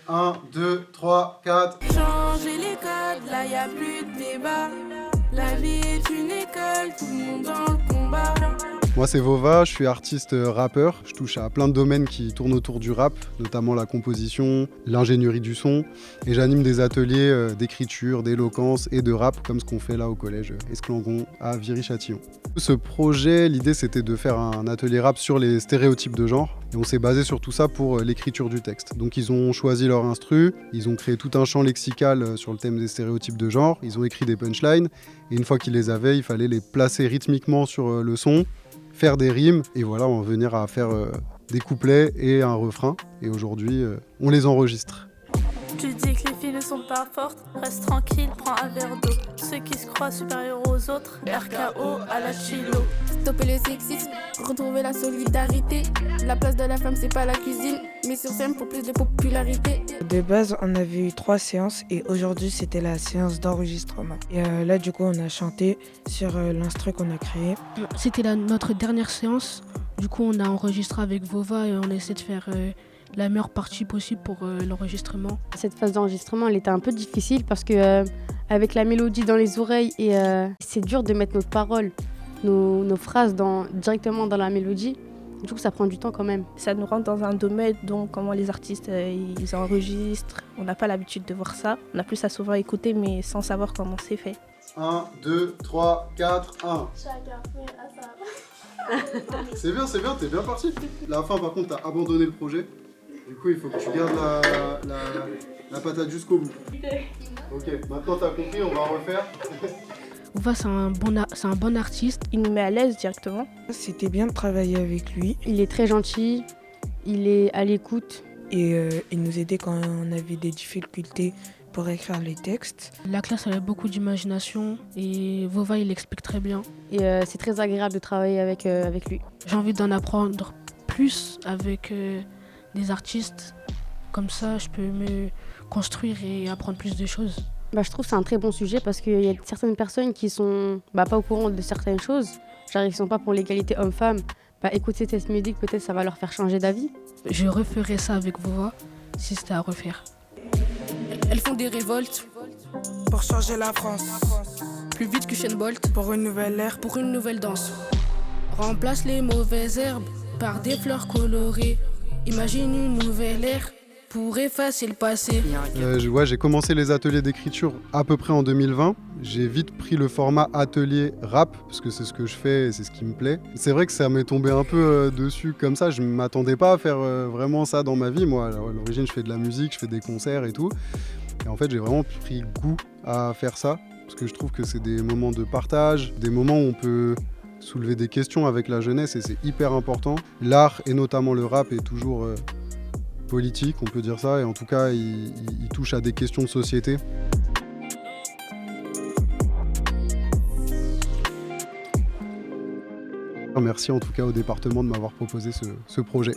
1, 2, 3, 4. Changer les codes, là y a plus de débat. La vie est une école, tout le monde dans le combat. Moi c'est Vova, je suis artiste rappeur, je touche à plein de domaines qui tournent autour du rap, notamment la composition, l'ingénierie du son, et j'anime des ateliers d'écriture, d'éloquence et de rap comme ce qu'on fait là au collège Esclangon à Viry-Châtillon. Ce projet, l'idée c'était de faire un atelier rap sur les stéréotypes de genre, et on s'est basé sur tout ça pour l'écriture du texte. Donc ils ont choisi leur instru, ils ont créé tout un champ lexical sur le thème des stéréotypes de genre, ils ont écrit des punchlines, et une fois qu'ils les avaient, il fallait les placer rythmiquement sur le son, faire des rimes, et voilà, on va venir à faire des couplets et un refrain. Et aujourd'hui, on les enregistre. Tu dis que les filles ne sont pas fortes, reste tranquille, prends un verre d'eau. Ceux qui se croient supérieurs aux autres, RKO à la chilo. Stopper le sexisme, retrouver la solidarité. La place de la femme, c'est pas la cuisine, mais sur scène pour plus de popularité. De base, on avait eu 3 séances et aujourd'hui, c'était la séance d'enregistrement. Et là, du coup, on a chanté sur l'instru qu'on a créé. C'était notre dernière séance. Du coup, on a enregistré avec Vova et on essaie de faire la meilleure partie possible pour l'enregistrement. Cette phase d'enregistrement, elle était un peu difficile parce que avec la mélodie dans les oreilles, et c'est dur de mettre notre parole, nos phrases directement dans la mélodie. Du coup, ça prend du temps quand même. Ça nous rentre dans un domaine dont comment les artistes ils enregistrent. On n'a pas l'habitude de voir ça. On a plus à souvent écouter, mais sans savoir comment c'est fait. 1, 2, 3, 4, 1. Chacun fait à ça. C'est bien, t'es bien parti. La fin, par contre, t'as abandonné le projet. Du coup, il faut que tu gardes la patate jusqu'au bout. Ok, maintenant t'as compris, on va refaire. Vova, c'est un bon artiste. Il nous met à l'aise directement. C'était bien de travailler avec lui Il est très gentil, il est à l'écoute. et il nous aidait quand on avait des difficultés pour écrire les textes. La classe avait beaucoup d'imagination et Vova, il explique très bien. Et c'est très agréable de travailler avec lui. J'ai envie d'en apprendre plus avec des artistes. Comme ça, je peux me construire et apprendre plus de choses. Je trouve que c'est un très bon sujet parce qu'il y a certaines personnes qui sont pas au courant de certaines choses. Genre, ils sont pas pour l'égalité homme-femme. Écouter cette musique, peut-être ça va leur faire changer d'avis. Je referai ça avec Vova si c'était à refaire. Elles font des révoltes, Pour changer la France, plus vite que Usain Bolt, pour une nouvelle ère, pour une nouvelle danse. Remplace les mauvaises herbes par des fleurs colorées. Imagine une nouvelle ère pour effacer le passé. J'ai commencé les ateliers d'écriture à peu près en 2020. J'ai vite pris le format atelier rap, parce que c'est ce que je fais et c'est ce qui me plaît. C'est vrai que ça m'est tombé un peu dessus comme ça. Je ne m'attendais pas à faire vraiment ça dans ma vie. Moi, à l'origine, je fais de la musique, je fais des concerts et tout. Et en fait, j'ai vraiment pris goût à faire ça, parce que je trouve que c'est des moments de partage, des moments où on peut soulever des questions avec la jeunesse et c'est hyper important. L'art, et notamment le rap, est toujours politique, on peut dire ça, et en tout cas, il touche à des questions de société. Merci en tout cas au département de m'avoir proposé ce projet.